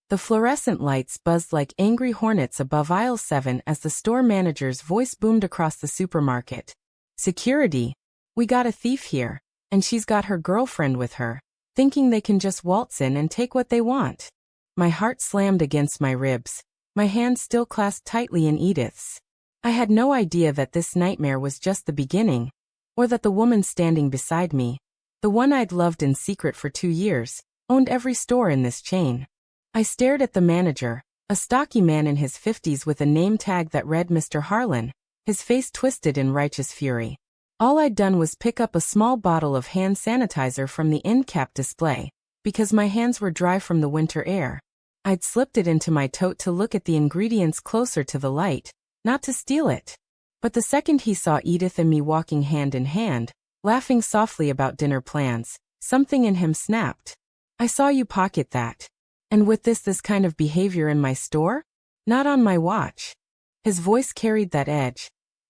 The fluorescent lights buzzed like angry hornets above aisle 7 as the store manager's voice boomed across the supermarket. "Security! We got a thief here, and she's got her girlfriend with her, thinking they can just waltz in and take what they want." My heart slammed against my ribs, my hands still clasped tightly in Edith's. I had no idea that this nightmare was just the beginning, or that the woman standing beside me, the one I'd loved in secret for 2 years, owned every store in this chain. I stared at the manager, a stocky man in his 50s with a name tag that read Mr. Harlan, his face twisted in righteous fury. All I'd done was pick up a small bottle of hand sanitizer from the end cap display, because my hands were dry from the winter air. I'd slipped it into my tote to look at the ingredients closer to the light, not to steal it. But the second he saw Edith and me walking hand in hand, laughing softly about dinner plans, something in him snapped. "I saw you pocket that. And with this kind of behavior in my store? Not on my watch." His voice carried that edge,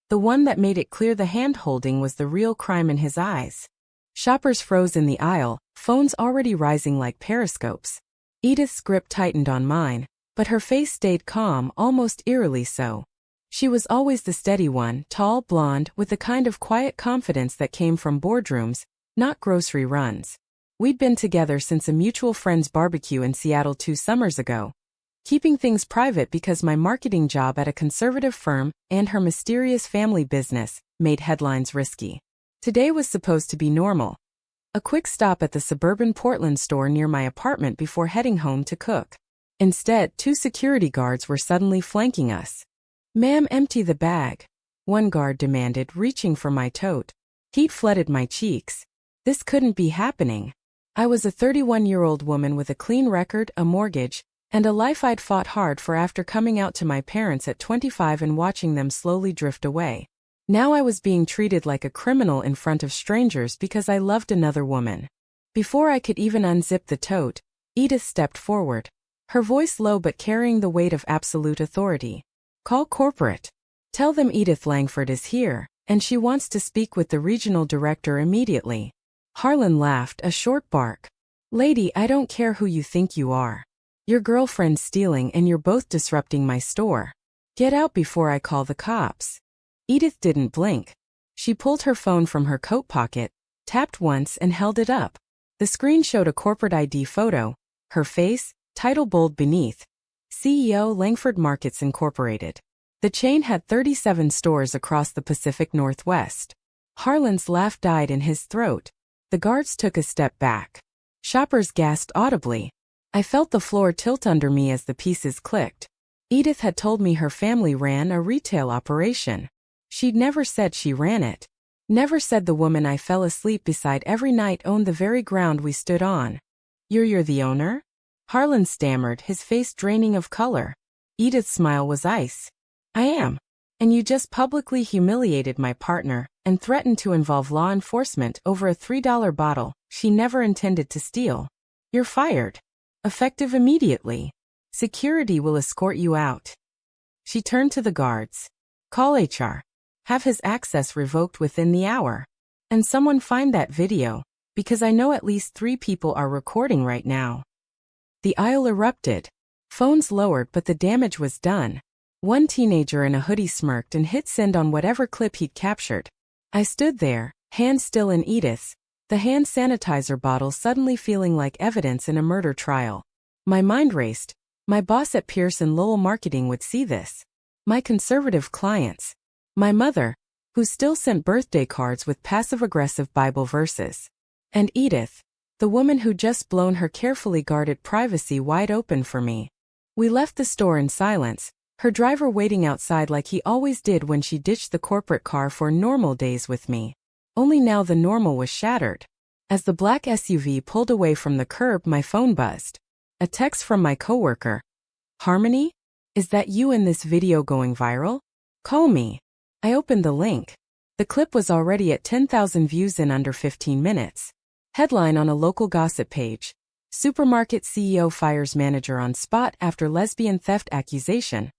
the one that made it clear the hand-holding was the real crime in his eyes. Shoppers froze in the aisle, phones already rising like periscopes. Edith's grip tightened on mine, but her face stayed calm, almost eerily so. She was always the steady one, tall, blonde, with the kind of quiet confidence that came from boardrooms, not grocery runs. We'd been together since a mutual friend's barbecue in Seattle 2 summers ago. Keeping things private because my marketing job at a conservative firm and her mysterious family business made headlines risky. Today was supposed to be normal. A quick stop at the suburban Portland store near my apartment before heading home to cook. Instead, 2 security guards were suddenly flanking us. "Ma'am, empty the bag," one guard demanded, reaching for my tote. Heat flooded my cheeks. This couldn't be happening. I was a 31-year-old woman with a clean record, a mortgage, and a life I'd fought hard for after coming out to my parents at 25 and watching them slowly drift away. Now I was being treated like a criminal in front of strangers because I loved another woman. Before I could even unzip the tote, Edith stepped forward, her voice low but carrying the weight of absolute authority. "Call corporate. Tell them Edith Langford is here, and she wants to speak with the regional director immediately." Harlan laughed, a short bark. "Lady, I don't care who you think you are. Your girlfriend's stealing and you're both disrupting my store. Get out before I call the cops." Edith didn't blink. She pulled her phone from her coat pocket, tapped once and held it up. The screen showed a corporate ID photo, her face, title bold beneath, CEO Langford Markets Incorporated. The chain had 37 stores across the Pacific Northwest. Harlan's laugh died in his throat. The guards took a step back. Shoppers gasped audibly. I felt the floor tilt under me as the pieces clicked. Edith had told me her family ran a retail operation. She'd never said she ran it. Never said the woman I fell asleep beside every night owned the very ground we stood on. You're the owner?" Harlan stammered, his face draining of color. Edith's smile was ice. "I am. And you just publicly humiliated my partner and threatened to involve law enforcement over a $3 bottle she never intended to steal. You're fired. Effective immediately. Security will escort you out." She turned to the guards. "Call HR. Have his access revoked within the hour. And someone find that video, because I know at least 3 people are recording right now." The aisle erupted. Phones lowered, but the damage was done. One teenager in a hoodie smirked and hit send on whatever clip he'd captured. I stood there, hand still in Edith's, the hand sanitizer bottle suddenly feeling like evidence in a murder trial. My mind raced. My boss at Pearson Lowell Marketing would see this. My conservative clients. My mother, who still sent birthday cards with passive-aggressive Bible verses. And Edith, the woman who'd just blown her carefully guarded privacy wide open for me. We left the store in silence, her driver waiting outside like he always did when she ditched the corporate car for normal days with me. Only now the normal was shattered. As the black SUV pulled away from the curb, my phone buzzed. A text from my coworker. "Harmony? Is that you in this video going viral? Call me." I opened the link. The clip was already at 10,000 views in under 15 minutes. Headline on a local gossip page. Supermarket CEO fires manager on spot after lesbian theft accusation.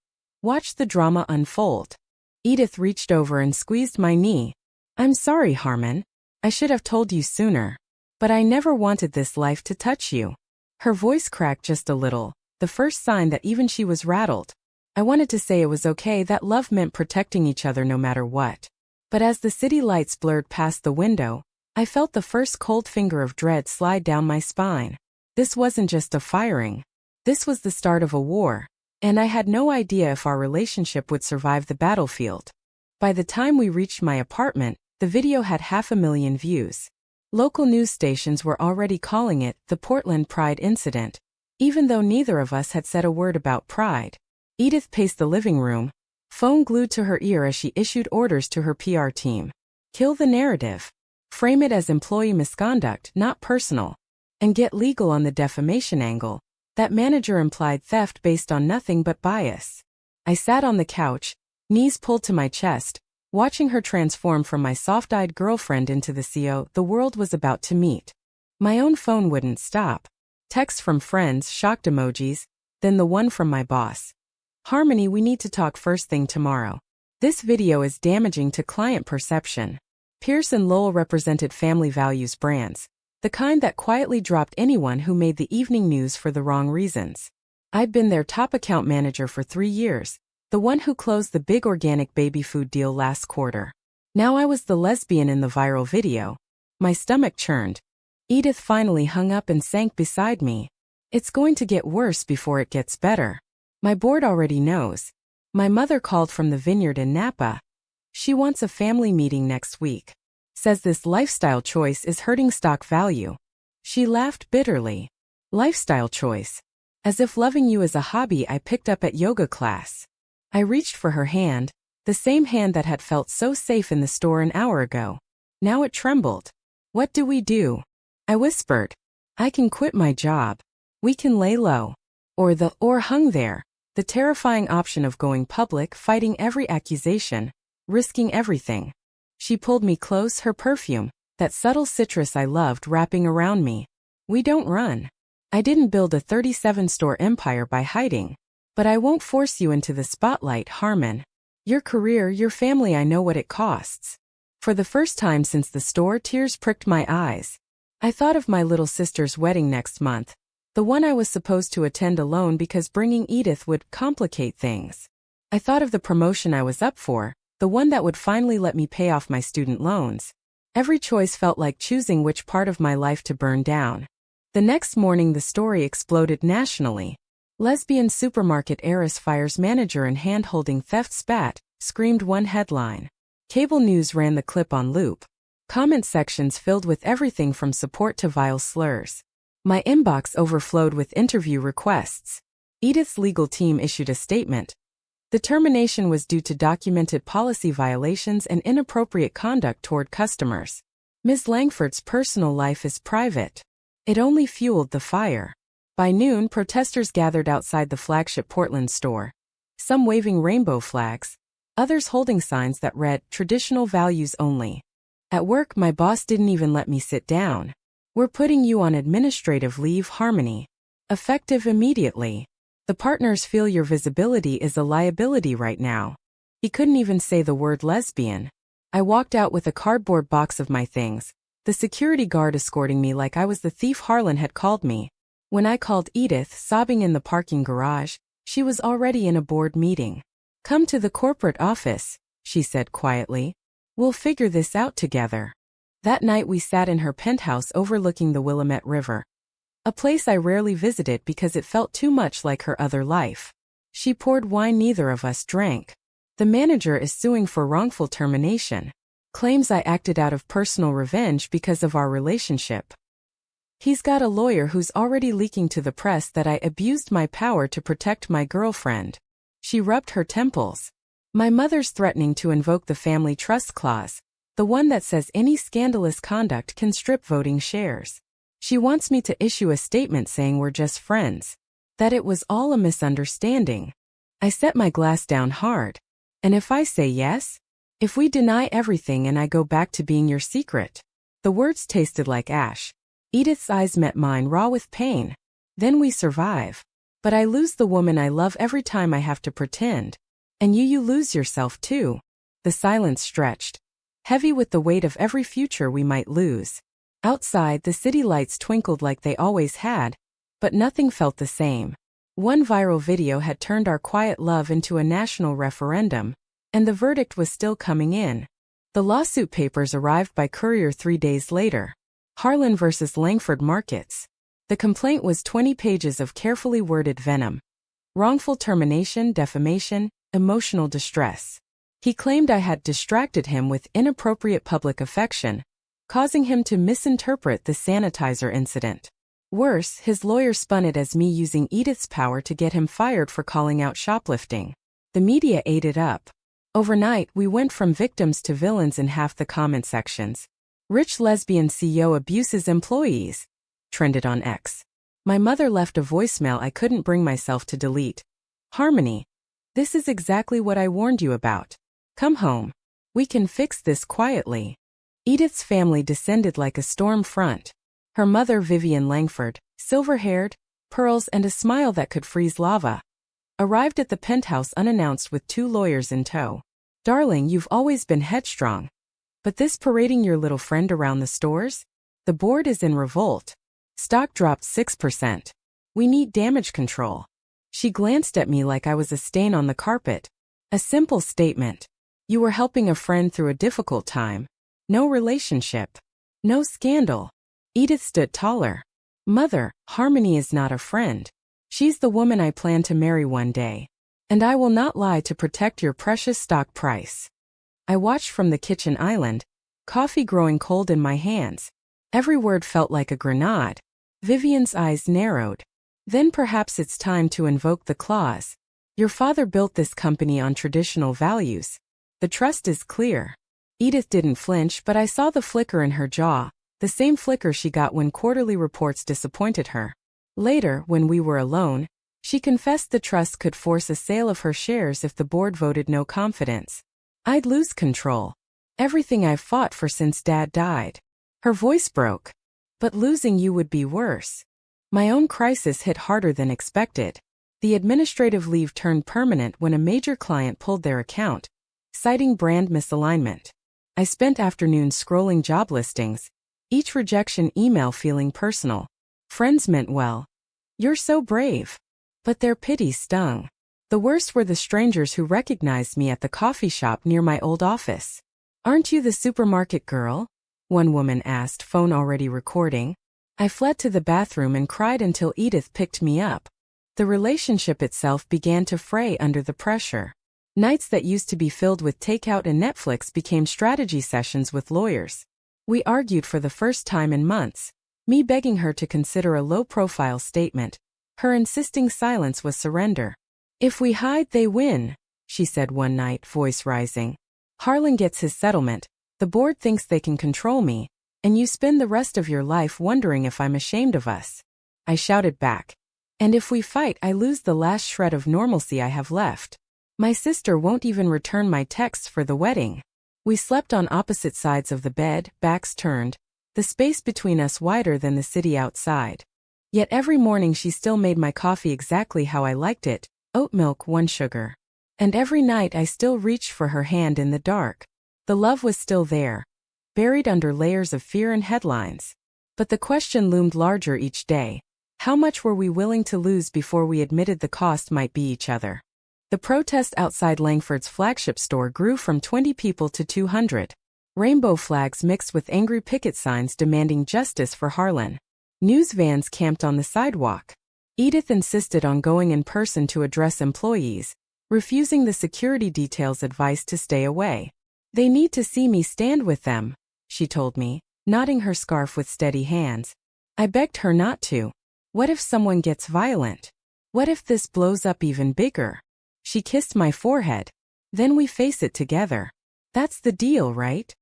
Watch the drama unfold. Edith reached over and squeezed my knee. "I'm sorry, Harmon. I should have told you sooner. But I never wanted this life to touch you." Her voice cracked just a little, the first sign that even she was rattled. I wanted to say it was okay, that love meant protecting each other no matter what. But as the city lights blurred past the window, I felt the first cold finger of dread slide down my spine. This wasn't just a firing. This was the start of a war, and I had no idea if our relationship would survive the battlefield. By the time we reached my apartment, the video had 500,000 views. Local news stations were already calling it the Portland Pride incident, even though neither of us had said a word about pride. Edith paced the living room, phone glued to her ear as she issued orders to her PR team. Kill the narrative. Frame it as employee misconduct, not personal. And get legal on the defamation angle. That manager implied theft based on nothing but bias. I sat on the couch, knees pulled to my chest, watching her transform from my soft-eyed girlfriend into the CO the world was about to meet. My own phone wouldn't stop. Texts from friends, shocked emojis, then the one from my boss. Harmony, we need to talk first thing tomorrow. This video is damaging to client perception. Pierce and Lowell represented family values brands, the kind that quietly dropped anyone who made the evening news for the wrong reasons. I'd been their top account manager for 3 years, the one who closed the big organic baby food deal last quarter. Now I was the lesbian in the viral video. My stomach churned. Edith finally hung up and sank beside me. It's going to get worse before it gets better. My board already knows. My mother called from the vineyard in Napa. She wants a family meeting next week. Says this lifestyle choice is hurting stock value. She laughed bitterly. Lifestyle choice. As if loving you is a hobby I picked up at yoga class. I reached for her hand, the same hand that had felt so safe in the store an hour ago. Now it trembled. What do we do? I whispered. I can quit my job. We can lay low. Or hung there. The terrifying option of going public, fighting every accusation, risking everything. She pulled me close, her perfume, that subtle citrus I loved, wrapping around me. We don't run. I didn't build a 37-store empire by hiding. But I won't force you into the spotlight, Harmon. Your career, your family, I know what it costs. For the first time since the store, tears pricked my eyes. I thought of my little sister's wedding next month, the one I was supposed to attend alone because bringing Edith would complicate things. I thought of the promotion I was up for, the one that would finally let me pay off my student loans. Every choice felt like choosing which part of my life to burn down. The next morning the story exploded nationally. Lesbian supermarket heiress fires manager in hand-holding theft spat, screamed one headline. Cable news ran the clip on loop. Comment sections filled with everything from support to vile slurs. My inbox overflowed with interview requests. Edith's legal team issued a statement. The termination was due to documented policy violations and inappropriate conduct toward customers. Ms. Langford's personal life is private. It only fueled the fire. By noon, protesters gathered outside the flagship Portland store. Some waving rainbow flags, others holding signs that read, "Traditional values only." At work, my boss didn't even let me sit down. "We're putting you on administrative leave, Harmony. Effective immediately. The partners feel your visibility is a liability right now." He couldn't even say the word lesbian. I walked out with a cardboard box of my things, the security guard escorting me like I was the thief Harlan had called me. When I called Edith, sobbing in the parking garage, she was already in a board meeting. "Come to the corporate office," she said quietly. "We'll figure this out together." That night we sat in her penthouse overlooking the Willamette River. A place I rarely visited because it felt too much like her other life. She poured wine neither of us drank. The manager is suing for wrongful termination. Claims I acted out of personal revenge because of our relationship. He's got a lawyer who's already leaking to the press that I abused my power to protect my girlfriend. She rubbed her temples. My mother's threatening to invoke the family trust clause, the one that says any scandalous conduct can strip voting shares. She wants me to issue a statement saying we're just friends, that it was all a misunderstanding. I set my glass down hard. And if I say yes? If we deny everything and I go back to being your secret? The words tasted like ash. Edith's eyes met mine, raw with pain. Then we survive. But I lose the woman I love every time I have to pretend. And you lose yourself too. The silence stretched, heavy with the weight of every future we might lose. Outside, the city lights twinkled like they always had, but nothing felt the same. One viral video had turned our quiet love into a national referendum, and the verdict was still coming in. The lawsuit papers arrived by courier 3 days later. Harlan versus Langford Markets. The complaint was 20 pages of carefully worded venom. Wrongful termination, defamation, emotional distress. He claimed I had distracted him with inappropriate public affection, causing him to misinterpret the sanitizer incident. Worse, his lawyer spun it as me using Edith's power to get him fired for calling out shoplifting. The media ate it up. Overnight, we went from victims to villains in half the comment sections. Rich lesbian CEO abuses employees. Trended on X. My mother left a voicemail I couldn't bring myself to delete. Harmony. This is exactly what I warned you about. Come home. We can fix this quietly. Edith's family descended like a storm front. Her mother, Vivian Langford, silver-haired, pearls and a smile that could freeze lava, arrived at the penthouse unannounced with 2 lawyers in tow. Darling, you've always been headstrong. But this parading your little friend around the stores? The board is in revolt. Stock dropped 6%. We need damage control. She glanced at me like I was a stain on the carpet. A simple statement. You were helping a friend through a difficult time. No relationship. No scandal. Edith stood taller. Mother, Harmony is not a friend. She's the woman I plan to marry one day. And I will not lie to protect your precious stock price. I watched from the kitchen island, coffee growing cold in my hands. Every word felt like a grenade. Vivian's eyes narrowed. Then perhaps it's time to invoke the clause. Your father built this company on traditional values. The trust is clear. Edith didn't flinch, but I saw the flicker in her jaw, the same flicker she got when quarterly reports disappointed her. Later, when we were alone, she confessed the trust could force a sale of her shares if the board voted no confidence. I'd lose control. Everything I've fought for since Dad died. Her voice broke. But losing you would be worse. My own crisis hit harder than expected. The administrative leave turned permanent when a major client pulled their account, citing brand misalignment. I spent afternoons scrolling job listings, each rejection email feeling personal. Friends meant well. You're so brave. But their pity stung. The worst were the strangers who recognized me at the coffee shop near my old office. Aren't you the supermarket girl? One woman asked, phone already recording. I fled to the bathroom and cried until Edith picked me up. The relationship itself began to fray under the pressure. Nights that used to be filled with takeout and Netflix became strategy sessions with lawyers. We argued for the first time in months, me begging her to consider a low-profile statement. Her insisting silence was surrender. If we hide, they win, she said one night, voice rising. Harlan gets his settlement, the board thinks they can control me, and you spend the rest of your life wondering if I'm ashamed of us. I shouted back. And if we fight, I lose the last shred of normalcy I have left. My sister won't even return my texts for the wedding. We slept on opposite sides of the bed, backs turned, the space between us wider than the city outside. Yet every morning she still made my coffee exactly how I liked it, oat milk, 1 sugar. And every night I still reached for her hand in the dark. The love was still there, buried under layers of fear and headlines. But the question loomed larger each day. How much were we willing to lose before we admitted the cost might be each other? The protest outside Langford's flagship store grew from 20 people to 200. Rainbow flags mixed with angry picket signs demanding justice for Harlan. News vans camped on the sidewalk. Edith insisted on going in person to address employees, refusing the security detail's advice to stay away. They need to see me stand with them, she told me, knotting her scarf with steady hands. I begged her not to. What if someone gets violent? What if this blows up even bigger? She kissed my forehead. Then we face it together. That's the deal, right?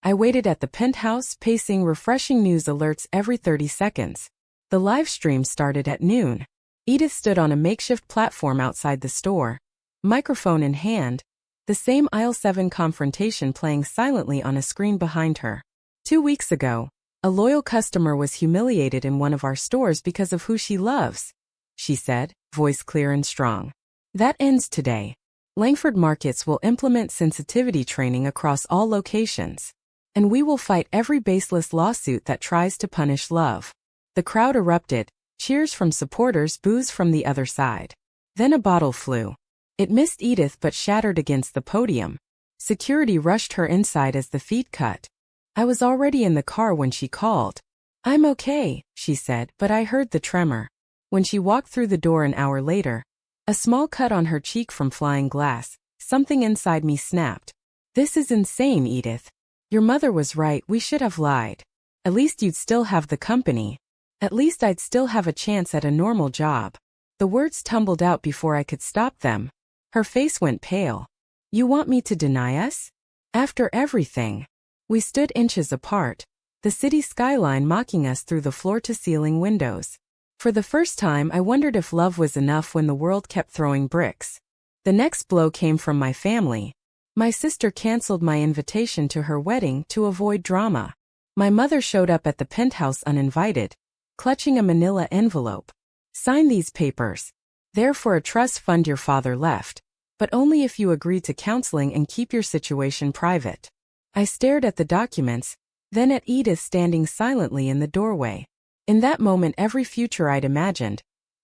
I waited at the penthouse, pacing refreshing news alerts every 30 seconds. The live stream started at noon. Edith stood on a makeshift platform outside the store, microphone in hand, the same aisle 7 confrontation playing silently on a screen behind her. 2 weeks ago, a loyal customer was humiliated in one of our stores because of who she loves, she said, voice clear and strong. That ends today. Langford Markets will implement sensitivity training across all locations. And we will fight every baseless lawsuit that tries to punish love. The crowd erupted, Cheers from supporters, boos from the other side. Then a bottle flew. It missed Edith but shattered against the podium. Security rushed her inside as the feed cut. I was already in the car when she called. "I'm okay," she said, but I heard the tremor. When she walked through the door an hour later, a small cut on her cheek from flying glass, something inside me snapped. "This is insane, Edith. Your mother was right, we should have lied. At least you'd still have the company. At least I'd still have a chance at a normal job." The words tumbled out before I could stop them. Her face went pale. "You want me to deny us? After everything?" We stood inches apart, the city skyline mocking us through the floor-to-ceiling windows. For the first time I wondered if love was enough when the world kept throwing bricks. The next blow came from my family. My sister canceled my invitation to her wedding to avoid drama. My mother showed up at the penthouse uninvited, clutching a manila envelope. "Sign these papers. They're for a trust fund your father left, but only if you agree to counseling and keep your situation private." I stared at the documents, then at Edith standing silently in the doorway. In that moment every future I'd imagined,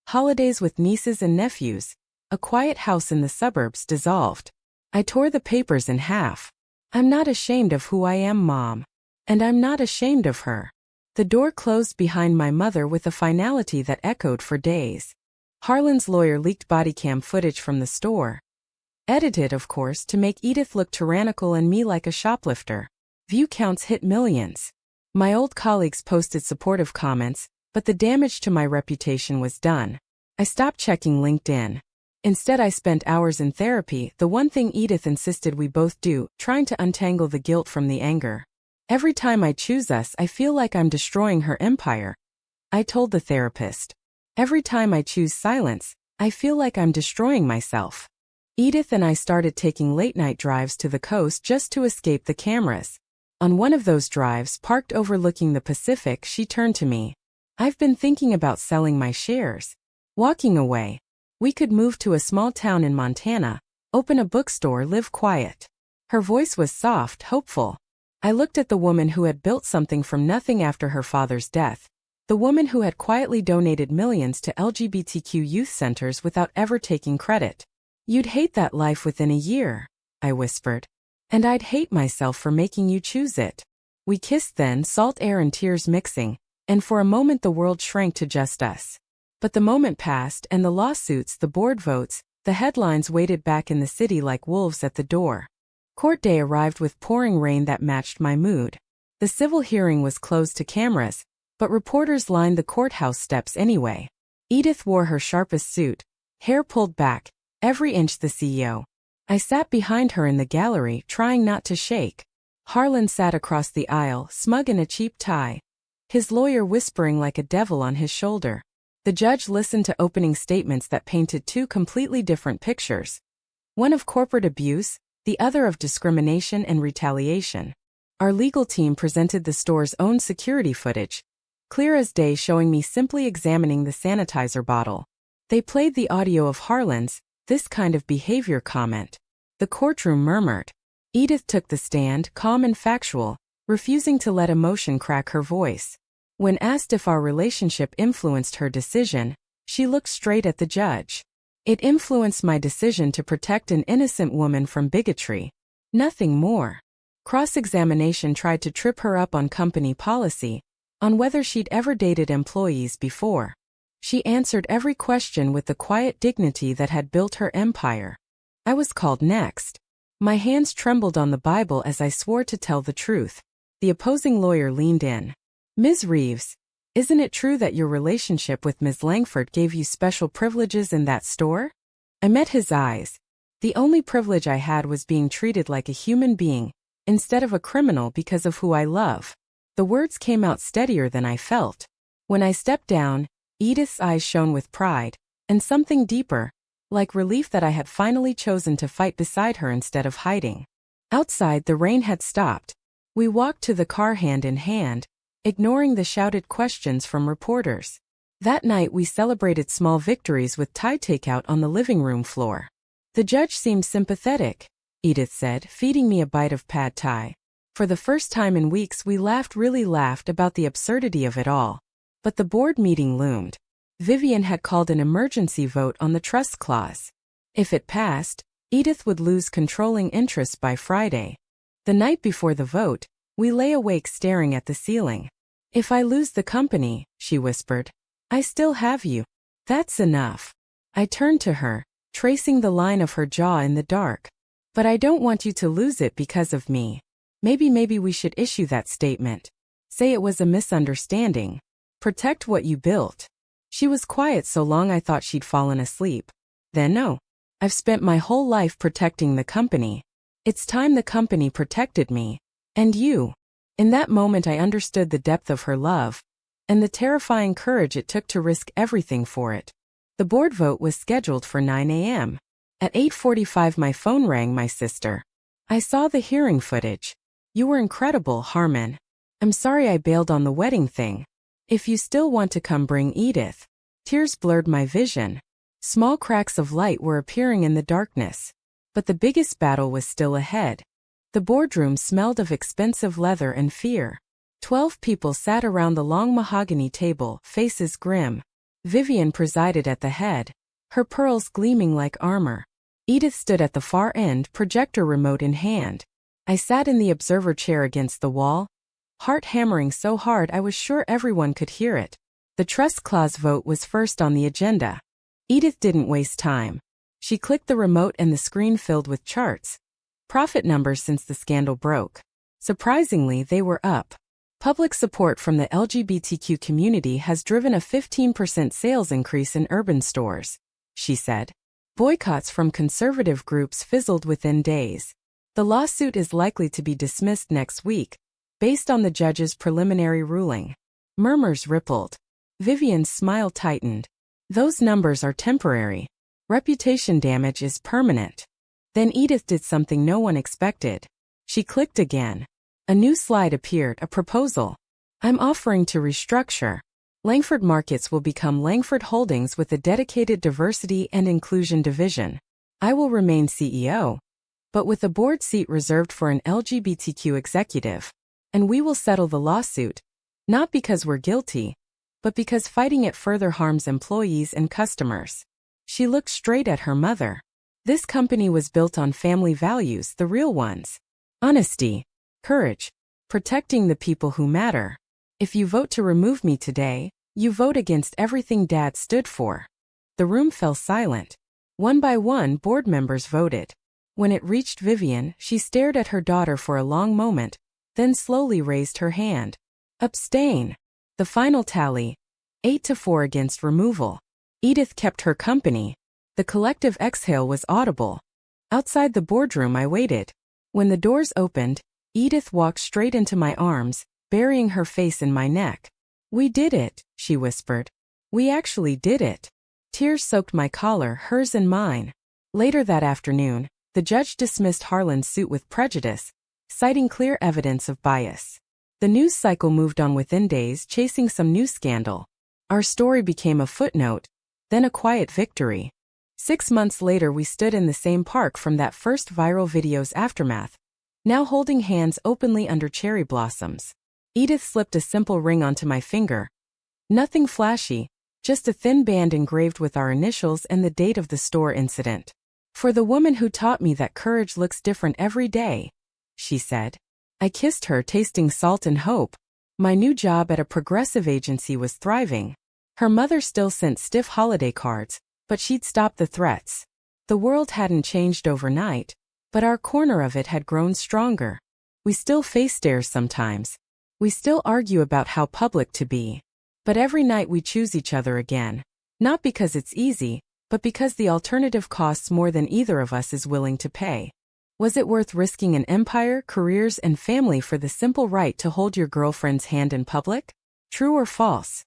holidays with nieces and nephews, a quiet house in the suburbs, dissolved. I tore the papers in half. "I'm not ashamed of who I am, Mom. And I'm not ashamed of her." The door closed behind my mother with a finality that echoed for days. Harlan's lawyer leaked bodycam footage from the store. Edited, of course, to make Edith look tyrannical and me like a shoplifter. View counts hit millions. My old colleagues posted supportive comments, but the damage to my reputation was done. I stopped checking LinkedIn. Instead I spent hours in therapy, the one thing Edith insisted we both do, trying to untangle the guilt from the anger. "Every time I choose us, I feel like I'm destroying her empire," I told the therapist. "Every time I choose silence, I feel like I'm destroying myself." Edith and I started taking late-night drives to the coast just to escape the cameras. On one of those drives, parked overlooking the Pacific, she turned to me. "I've been thinking about selling my shares. Walking away. We could move to a small town in Montana, open a bookstore, live quiet." Her voice was soft, hopeful. I looked at the woman who had built something from nothing after her father's death. The woman who had quietly donated millions to LGBTQ youth centers without ever taking credit. "You'd hate that life within a year," I whispered. "And I'd hate myself for making you choose it." We kissed then, salt air and tears mixing, and for a moment the world shrank to just us. But the moment passed, and the lawsuits, the board votes, the headlines waited back in the city like wolves at the door. Court day arrived with pouring rain that matched my mood. The civil hearing was closed to cameras, but reporters lined the courthouse steps anyway. Edith wore her sharpest suit, hair pulled back, every inch the CEO. I sat behind her in the gallery, trying not to shake. Harlan sat across the aisle, smug in a cheap tie, his lawyer whispering like a devil on his shoulder. The judge listened to opening statements that painted two completely different pictures. One of corporate abuse, the other of discrimination and retaliation. Our legal team presented the store's own security footage, clear as day, showing me simply examining the sanitizer bottle. They played the audio of Harlan's "this kind of behavior" comment. The courtroom murmured. Edith took the stand, calm and factual, refusing to let emotion crack her voice. When asked if our relationship influenced her decision, she looked straight at the judge. "It influenced my decision to protect an innocent woman from bigotry. Nothing more." Cross-examination tried to trip her up on company policy, on whether she'd ever dated employees before. She answered every question with the quiet dignity that had built her empire. I was called next. My hands trembled on the Bible as I swore to tell the truth. The opposing lawyer leaned in. "Ms. Reeves, isn't it true that your relationship with Ms. Langford gave you special privileges in that store?" I met his eyes. The only privilege I had was being treated like a human being, instead of a criminal, because of who I love. The words came out steadier than I felt. When I stepped down, Edith's eyes shone with pride, and something deeper, like relief that I had finally chosen to fight beside her instead of hiding. Outside, the rain had stopped. We walked to the car hand in hand, ignoring the shouted questions from reporters. That night we celebrated small victories with Thai takeout on the living room floor. "The judge seemed sympathetic," Edith said, feeding me a bite of pad thai. For the first time in weeks we really laughed about the absurdity of it all. But the board meeting loomed. Vivian had called an emergency vote on the trust clause. If it passed, Edith would lose controlling interest by Friday. The night before the vote, we lay awake staring at the ceiling. "If I lose the company," she whispered, "I still have you. That's enough." I turned to her, tracing the line of her jaw in the dark. "But I don't want you to lose it because of me. Maybe we should issue that statement. Say it was a misunderstanding. Protect what you built." She was quiet so long I thought she'd fallen asleep. "Then no. I've spent my whole life protecting the company. It's time the company protected me. And you." In that moment I understood the depth of her love, and the terrifying courage it took to risk everything for it. The board vote was scheduled for 9 a.m. At 8:45 my phone rang. My sister. "I saw the hearing footage. You were incredible, Harmon. I'm sorry I bailed on the wedding thing. If you still want to come, bring Edith." Tears blurred my vision. Small cracks of light were appearing in the darkness. But the biggest battle was still ahead. The boardroom smelled of expensive leather and fear. 12 people sat around the long mahogany table, faces grim. Vivian presided at the head, her pearls gleaming like armor. Edith stood at the far end, projector remote in hand. I sat in the observer chair against the wall, heart hammering so hard I was sure everyone could hear it. The trust clause vote was first on the agenda. Edith didn't waste time. She clicked the remote and the screen filled with charts. Profit numbers since the scandal broke. Surprisingly, they were up. Public support from the LGBTQ community has driven a 15% sales increase in urban stores, she said. Boycotts from conservative groups fizzled within days. The lawsuit is likely to be dismissed next week, based on the judge's preliminary ruling. Murmurs rippled. Vivian's smile tightened. Those numbers are temporary. Reputation damage is permanent. Then Edith did something no one expected. She clicked again. A new slide appeared, a proposal. "I'm offering to restructure. Langford Markets will become Langford Holdings with a dedicated diversity and inclusion division. I will remain CEO, but with a board seat reserved for an LGBTQ executive. And we will settle the lawsuit, not because we're guilty, but because fighting it further harms employees and customers." She looked straight at her mother. This company was built on family values, the real ones. Honesty, courage, protecting the people who matter. If you vote to remove me today, you vote against everything Dad stood for. The room fell silent. One by one, board members voted. When it reached Vivian, she stared at her daughter for a long moment, then slowly raised her hand. Abstain. The final tally, 8-4 against removal. Edith kept her company. The collective exhale was audible. Outside the boardroom I waited. When the doors opened, Edith walked straight into my arms, burying her face in my neck. "We did it," she whispered. "We actually did it." Tears soaked my collar, hers and mine. Later that afternoon, the judge dismissed Harlan's suit with prejudice, citing clear evidence of bias. The news cycle moved on within days, chasing some new scandal. Our story became a footnote, then a quiet victory. 6 months later we stood in the same park from that first viral video's aftermath, now holding hands openly under cherry blossoms. Edith slipped a simple ring onto my finger. Nothing flashy, just a thin band engraved with our initials and the date of the store incident. "For the woman who taught me that courage looks different every day," she said. I kissed her, tasting salt and hope. My new job at a progressive agency was thriving. Her mother still sent stiff holiday cards, but she'd stopped the threats. The world hadn't changed overnight, but our corner of it had grown stronger. We still face stares sometimes. We still argue about how public to be. But every night we choose each other again. Not because it's easy, but because the alternative costs more than either of us is willing to pay. Was it worth risking an empire, careers, and family for the simple right to hold your girlfriend's hand in public? True or false?